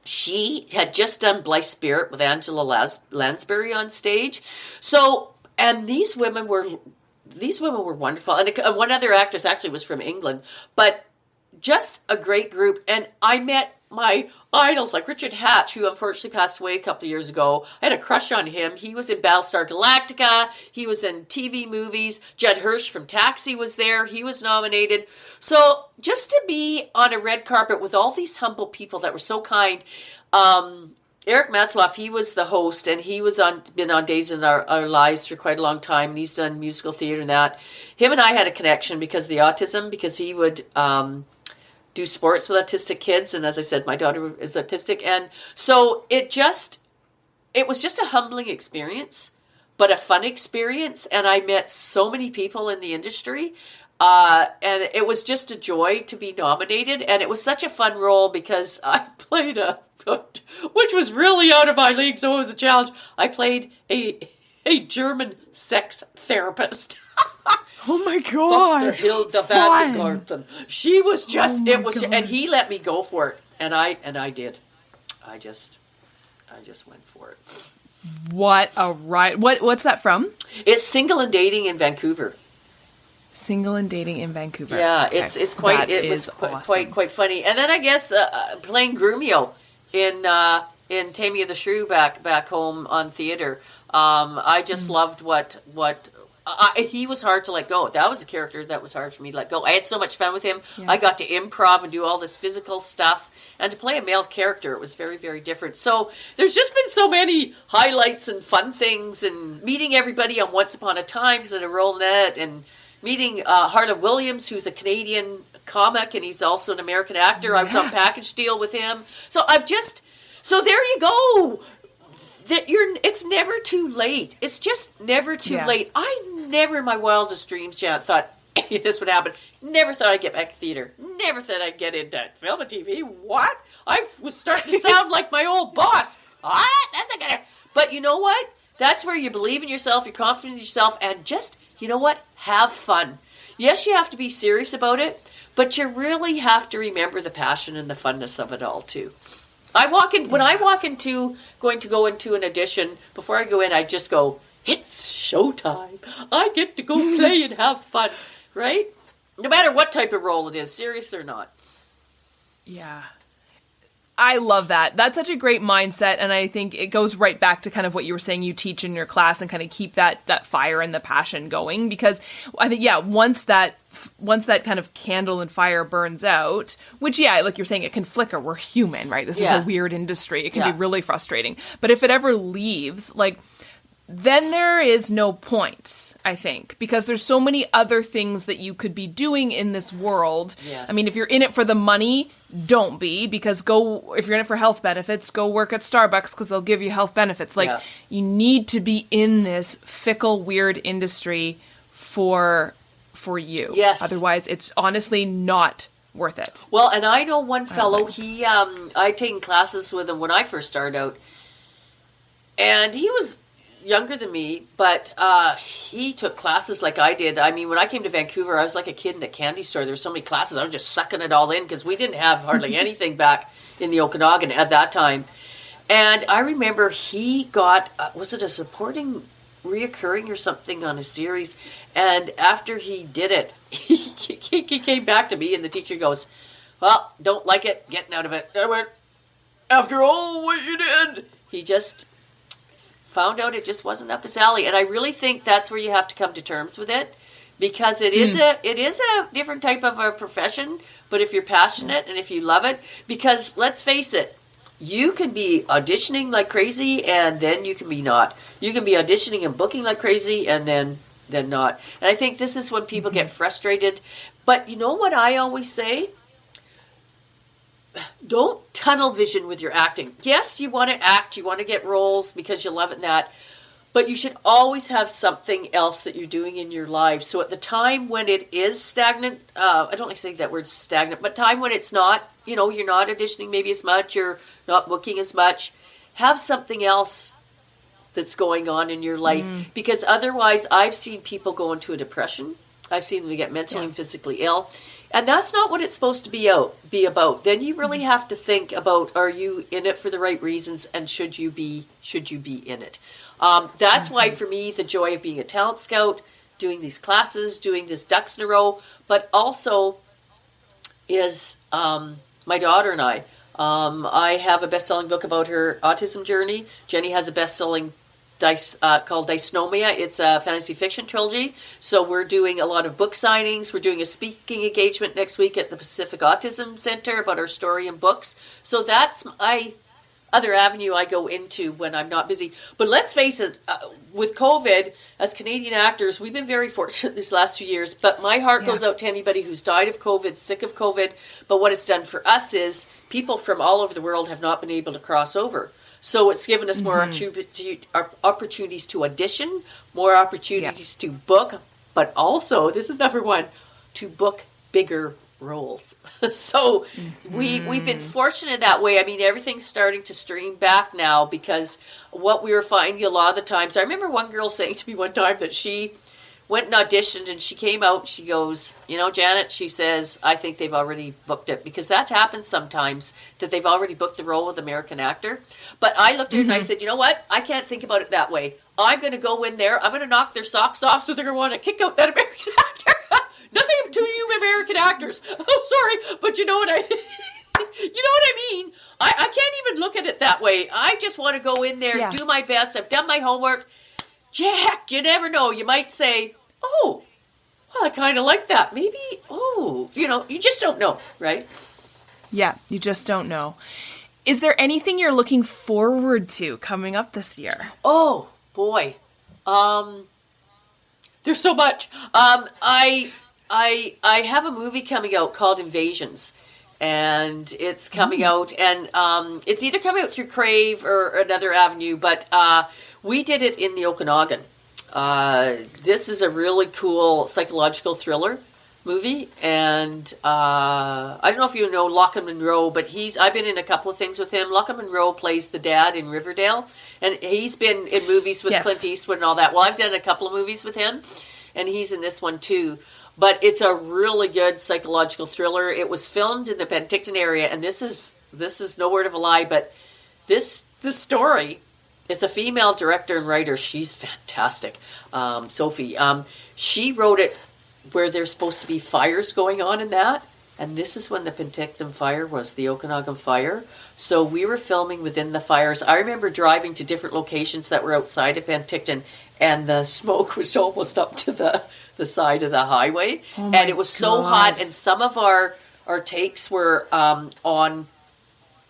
Speaker 2: She had just done Blythe Spirit with Angela Lansbury on stage. So, and these women were wonderful. And one other actress actually was from England, but just a great group. And I met my idols like Richard Hatch, who unfortunately passed away a couple of years ago. I had a crush on him. He was in Battlestar Galactica. He was in TV movies. Judd Hirsch from Taxi was there. He was nominated. So just to be on a red carpet with all these humble people that were so kind. Eric Matzloff, he was the host, and he was been on Days in Our Lives for quite a long time, and he's done musical theater and that. Him and I had a connection because of the autism, because he would do sports with autistic kids, and as I said, my daughter is autistic, and so it was just a humbling experience, but a fun experience, and I met so many people in the industry, and it was just a joy to be nominated, and it was such a fun role because I played which was really out of my league, so it was a challenge. I played a German sex therapist.
Speaker 1: Oh my God!
Speaker 2: Dr. Hilda van den Garten. She was just God. And he let me go for it, and I did. I just went for it.
Speaker 1: What a ride! What's that from?
Speaker 2: It's Single and Dating in Vancouver.
Speaker 1: Single and Dating in Vancouver.
Speaker 2: Yeah,
Speaker 1: okay.
Speaker 2: it's quite.
Speaker 1: That
Speaker 2: it was
Speaker 1: awesome.
Speaker 2: quite funny. And then I guess playing Grumio in Taming of the Shrew back home on theater. I just loved what he was hard to let go. That was a character that was hard for me to let go. I had so much fun with him. Yeah. I got to improv and do all this physical stuff, and to play a male character, it was very, very different. So there's just been so many highlights and fun things, and meeting everybody on Once Upon a Time in a role in that, and meeting Harlan Williams, who's a Canadian comic, and he's also an American actor. I was on Package Deal with him. So so there you go. It's never too late. It's just never too late. I never in my wildest dreams, Janet, thought this would happen. Never thought I'd get back to theater. Never thought I'd get into film and TV. What? I was starting to sound like my old boss. What? That's not gonna. But you know what? That's where you believe in yourself, you're confident in yourself, and just, you know what? Have fun. Yes, you have to be serious about it, but you really have to remember the passion and the funness of it all, too. When I walk into going to go into an audition, before I go in, I just go, it's showtime. I get to go play and have fun, right? No matter what type of role it is, serious or not.
Speaker 1: Yeah. I love that. That's such a great mindset, and I think it goes right back to kind of what you were saying you teach in your class and kind of keep that fire and the passion going, because I think, once that kind of candle and fire burns out, which, like you're saying, it can flicker. We're human, right? This is a weird industry. It can be really frustrating. But if it ever leaves, like, then there is no point, I think, because there's so many other things that you could be doing in this world.
Speaker 2: Yes.
Speaker 1: I mean, if you're in it for the money, don't be, because if you're in it for health benefits, go work at Starbucks because they'll give you health benefits. Like, you need to be in this fickle, weird industry for you.
Speaker 2: Yes.
Speaker 1: Otherwise, it's honestly not worth it.
Speaker 2: Well, and I know one fellow, I'd taken classes with him when I first started out, and he was younger than me, but he took classes like I did. I mean, when I came to Vancouver, I was like a kid in a candy store. There were so many classes. I was just sucking it all in because we didn't have hardly anything back in the Okanagan at that time. And I remember he got, was it a supporting reoccurring or something on a series? And after he did it, he came back to me and the teacher goes, well, don't like it, getting out of it. I went, after all what you did, he just found out it just wasn't up his alley. And I really think that's where you have to come to terms with it, because it is a different type of a profession. But if you're passionate and if you love it, because let's face it, you can be auditioning like crazy and then you can be not. You can be auditioning and booking like crazy and then not. And I think this is when people get frustrated. But you know what I always say? Don't tunnel vision with your acting. Yes, you want to act, you want to get roles because you love it and that, but you should always have something else that you're doing in your life. So at the time when it is stagnant, I don't like to say that word stagnant, but time when it's not, you're not auditioning maybe as much, you're not booking as much, have something else that's going on in your life. Because otherwise, I've seen people go into a depression. I've seen them get mentally and physically ill. And that's not what it's supposed to be about. Then you really have to think about, are you in it for the right reasons, and should you be in it? That's why for me, the joy of being a talent scout, doing these classes, doing this ducks in a row, but also is my daughter and I. I have a best-selling book about her autism journey. Jenny has a best-selling called Dysnomia. It's a fantasy fiction trilogy. So we're doing a lot of book signings. We're doing a speaking engagement next week at the Pacific Autism Center about our story and books. So that's my other avenue I go into when I'm not busy. But let's face it, with COVID, as Canadian actors, we've been very fortunate these last 2 years. But my heart goes out to anybody who's died of COVID, sick of COVID. But what it's done for us is people from all over the world have not been able to cross over. So it's given us more opportunities to audition, more opportunities to book, but also, this is number one, to book bigger roles. So we've been fortunate that way. I mean, everything's starting to stream back now, because what we were finding a lot of the times, I remember one girl saying to me one time that she went and auditioned and she came out and she goes, Janet, she says, I think they've already booked it, because that happens sometimes, that they've already booked the role with American actor. But I looked at her and I said, you know what? I can't think about it that way. I'm going to go in there. I'm going to knock their socks off, so they're going to want to kick out that American actor. Nothing to you American actors. Oh, sorry. But you know what I mean? I can't even look at it that way. I just want to go in there, do my best. I've done my homework. Jack, you never know. You might say, oh, well, I kind of like that. Maybe, you just don't know, right?
Speaker 1: Yeah, you just don't know. Is there anything you're looking forward to coming up this year?
Speaker 2: Oh, boy. There's so much. I have a movie coming out called Invasions, and it's coming out, and it's either coming out through Crave or another avenue, but we did it in the Okanagan. This is a really cool psychological thriller movie, and I don't know if you know Lachlan Monroe, but I've been in a couple of things with him. Lachlan Monroe plays the dad in Riverdale, and he's been in movies with Clint Eastwood and all that. Well, I've done a couple of movies with him, and he's in this one too. But it's a really good psychological thriller. It was filmed in the Penticton area, and this is no word of a lie, but this story, it's a female director and writer. She's fantastic, Sophie. She wrote it where there's supposed to be fires going on in that, and this is when the Penticton fire was the Okanagan fire. So we were filming within the fires. I remember driving to different locations that were outside of Penticton, and the smoke was almost up to the side of the highway, and it was so hot. And some of our takes were on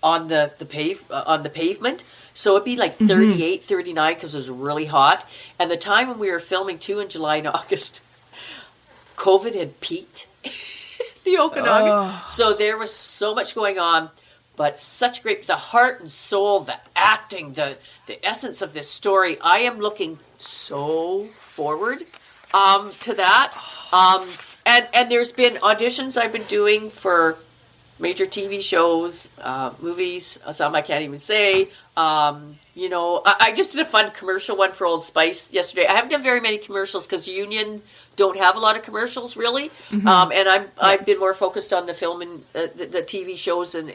Speaker 2: on the pavement. So it'd be like 38, 39 because it was really hot. And the time when we were filming too in July and August, COVID had peaked the Okanagan. So there was so much going on, but such great, the heart and soul, the acting, the essence of this story. I am looking so forward to that. And there's been auditions I've been doing for major TV shows, movies, some I can't even say. I just did a fun commercial one for Old Spice yesterday. I haven't done very many commercials because Union don't have a lot of commercials really. And I've been more focused on the film and the TV shows and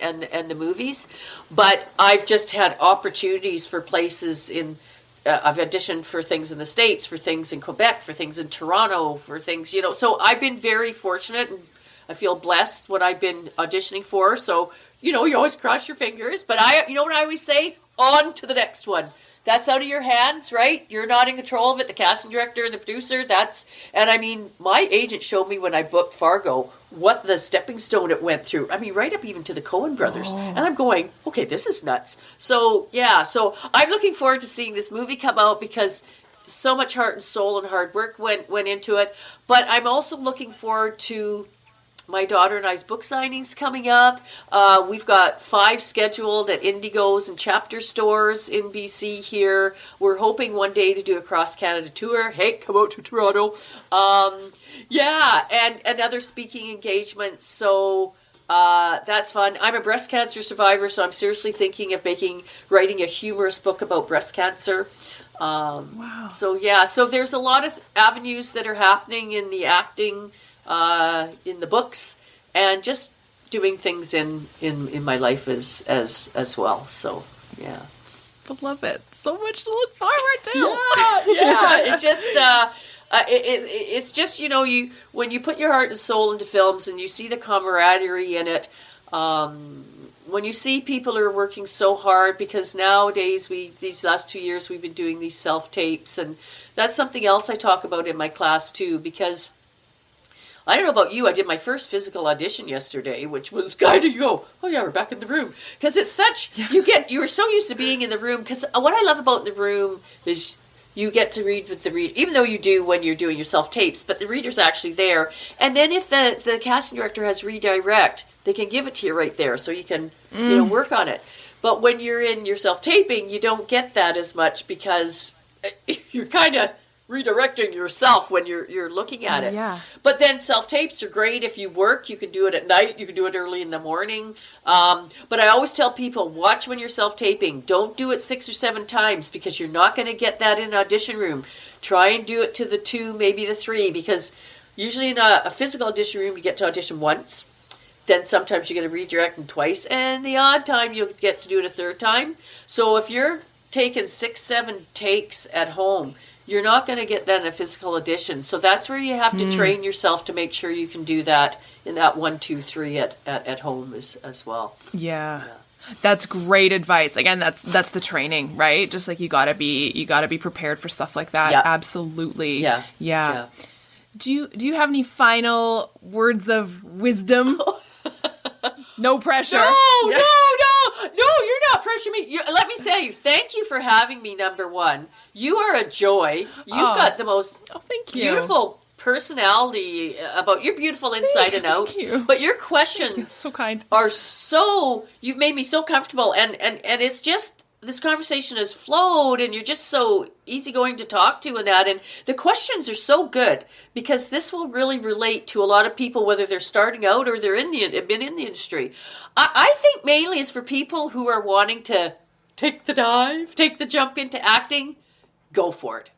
Speaker 2: the movies. But I've just had opportunities for places in. I've auditioned for things in the States, for things in Quebec, for things in Toronto, for things, So I've been very fortunate and I feel blessed what I've been auditioning for. So, you always cross your fingers. But what I always say? On to the next one. That's out of your hands, right? You're not in control of it. The casting director and the producer, my agent showed me when I booked Fargo what the stepping stone it went through. Right up even to the Coen brothers. And I'm going, okay, this is nuts. So, so I'm looking forward to seeing this movie come out because so much heart and soul and hard work went into it. But I'm also looking forward to my daughter and I's book signings coming up. We've got 5 scheduled at Indigos and chapter stores in BC here. We're hoping one day to do a cross-Canada tour. Hey, come out to Toronto. And other speaking engagements. So that's fun. I'm a breast cancer survivor, so I'm seriously thinking of writing a humorous book about breast cancer.
Speaker 1: Wow.
Speaker 2: So there's a lot of avenues that are happening in the acting, in the books, and just doing things in my life as well. So yeah,
Speaker 1: I love it. So much to look forward to.
Speaker 2: Yeah. It's just you when you put your heart and soul into films and you see the camaraderie in it. When you see people are working so hard, because nowadays these last 2 years we've been doing these self-tapes, and that's something else I talk about in my class too, because I don't know about you, I did my first physical audition yesterday, which was kind of, oh yeah, we're back in the room. Because it's such, you're so used to being in the room, because what I love about the room is you get to read with the reader, even though you do when you're doing your self-tapes, but the reader's actually there. And then if the casting director has redirect, they can give it to you right there, so you can work on it. But when you're in your self-taping, you don't get that as much, because you're kind of redirecting yourself when you're looking at it.
Speaker 1: Yeah.
Speaker 2: But then self-tapes are great if you work. You can do it at night. You can do it early in the morning. But I always tell people, watch when you're self-taping. Don't do it 6 or 7 times, because you're not going to get that in an audition room. Try and do it to the 2, maybe the 3, because usually in a physical audition room, you get to audition once. Then sometimes you get to redirect them twice. And the odd time, you'll get to do it a 3rd time. So if you're taking 6, 7 takes at home, you're not going to get that in a physical audition. So that's where you have to train yourself to make sure you can do that in that 1, 2, 3 at home as well.
Speaker 1: Yeah. That's great advice. Again, that's the training, right? Just like you gotta be prepared for stuff like that.
Speaker 2: Yeah.
Speaker 1: Absolutely.
Speaker 2: Yeah.
Speaker 1: Do you have any final words of wisdom? No pressure.
Speaker 2: No, you're not pressuring me. Let me say, thank you for having me, number one. You are a joy. You've got the most
Speaker 1: thank you.
Speaker 2: Beautiful personality about you're beautiful inside and out.
Speaker 1: Thank you.
Speaker 2: But your questions
Speaker 1: so kind.
Speaker 2: You've made me so comfortable, and it's just this conversation has flowed, and you're just so easygoing to talk to, and the questions are so good, because this will really relate to a lot of people, whether they're starting out or they're been in the industry. I think mainly it's for people who are wanting to take the dive, take the jump into acting. Go for it.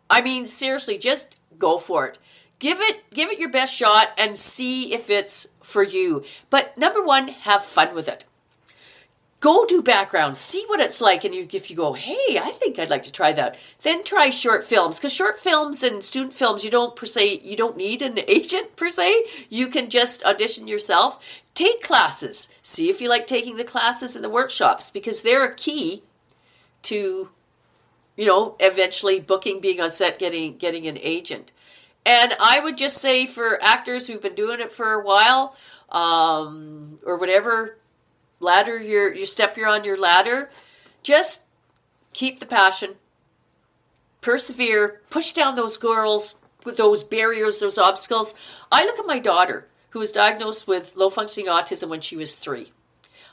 Speaker 2: I mean, seriously, just go for it. Give it your best shot and see if it's for you. But number one, have fun with it. Go do background, see what it's like, and if you go, hey, I think I'd like to try that, then try short films, because short films and student films, you don't need an agent per se. You can just audition yourself. Take classes. See if you like taking the classes and the workshops, because they're a key to, eventually booking, being on set, getting an agent. And I would just say for actors who've been doing it for a while, or whatever, ladder, your step you're on your ladder, just keep the passion, persevere, push down those girls, those barriers, those obstacles. I look at my daughter, who was diagnosed with low-functioning autism when she was 3.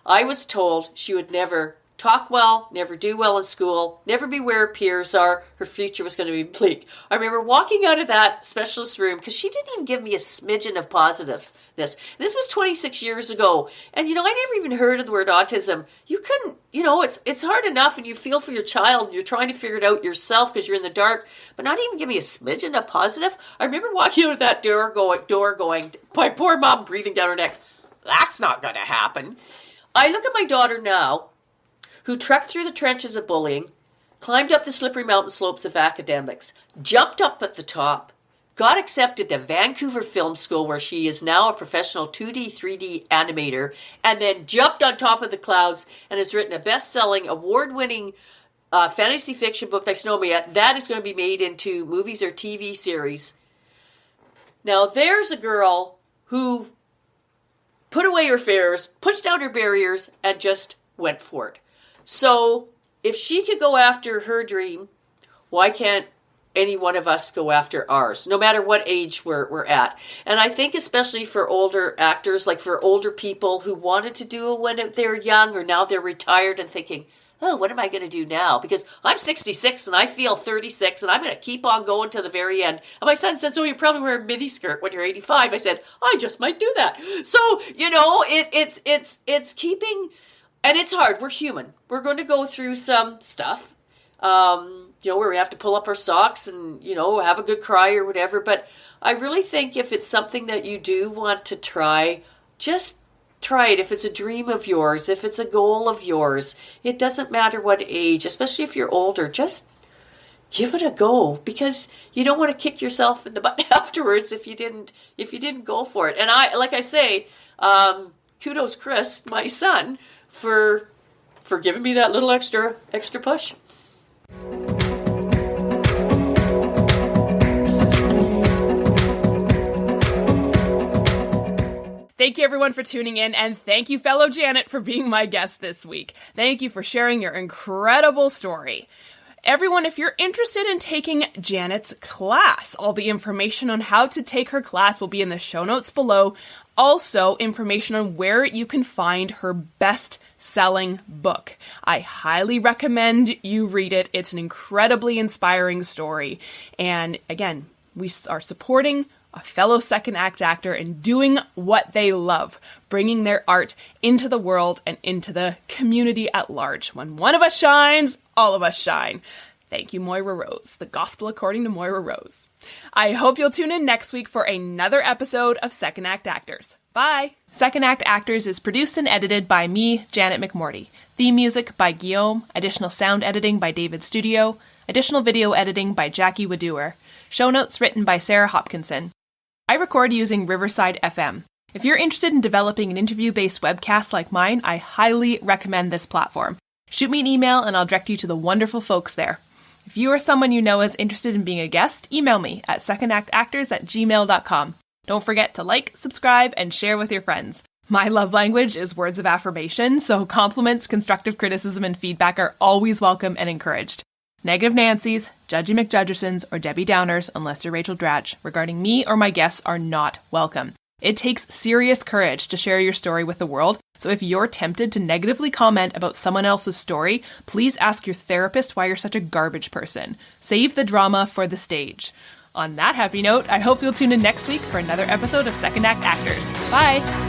Speaker 2: I was told she would never talk well, never do well in school, never be where her peers are. Her future was going to be bleak. I remember walking out of that specialist room because she didn't even give me a smidgen of positiveness. This was 26 years ago. And, I never even heard of the word autism. You couldn't, it's hard enough and you feel for your child and you're trying to figure it out yourself because you're in the dark, but not even give me a smidgen of positive. I remember walking out of that door going, my poor mom breathing down her neck. That's not going to happen. I look at my daughter now, who trekked through the trenches of bullying, climbed up the slippery mountain slopes of academics, jumped up at the top, got accepted to Vancouver Film School, where she is now a professional 2D, 3D animator, and then jumped on top of the clouds and has written a best-selling, award-winning fantasy fiction book, Dysnomia, that is going to be made into movies or TV series. Now, there's a girl who put away her fears, pushed down her barriers, and just went for it. So if she could go after her dream, why can't any one of us go after ours, no matter what age we're at? And I think especially for older actors, like for older people who wanted to do it when they were young or now they're retired and thinking, oh, what am I going to do now? Because I'm 66 and I feel 36 and I'm going to keep on going to the very end. And my son says, oh, you probably wear a mini skirt when you're 85. I said, I just might do that. So, it's keeping... And it's hard. We're human. We're going to go through some stuff, where we have to pull up our socks and, have a good cry or whatever. But I really think if it's something that you do want to try, just try it. If it's a dream of yours, if it's a goal of yours, it doesn't matter what age, especially if you're older, just give it a go, because you don't want to kick yourself in the butt afterwards if you didn't go for it. And kudos Chris, my son, for giving me that little extra push.
Speaker 1: Thank you everyone for tuning in, and thank you fellow Janet for being my guest this week. Thank you for sharing your incredible story. Everyone, if you're interested in taking Janet's class, all the information on how to take her class will be in the show notes below. Also, information on where you can find her best-selling book. I highly recommend you read it. It's an incredibly inspiring story. And again, we are supporting a fellow second act actor and doing what they love, bringing their art into the world and into the community at large. When one of us shines, all of us shine. Thank you, Moira Rose. The Gospel According to Moira Rose. I hope you'll tune in next week for another episode of Second Act Actors. Bye! Second Act Actors is produced and edited by me, Janet McMorty. Theme music by Guillaume. Additional sound editing by David Studio. Additional video editing by Jackie Wadoer. Show notes written by Sarah Hopkinson. I record using Riverside FM. If you're interested in developing an interview-based webcast like mine, I highly recommend this platform. Shoot me an email and I'll direct you to the wonderful folks there. If you or someone you know is interested in being a guest, email me at secondactactors@gmail.com. Don't forget to like, subscribe, and share with your friends. My love language is words of affirmation, so compliments, constructive criticism, and feedback are always welcome and encouraged. Negative Nancys, Judgy McJudgersons, or Debbie Downers, unless you're Rachel Dratch, regarding me or my guests are not welcome. It takes serious courage to share your story with the world, so if you're tempted to negatively comment about someone else's story, please ask your therapist why you're such a garbage person. Save the drama for the stage. On that happy note, I hope you'll tune in next week for another episode of Second Act Actors. Bye!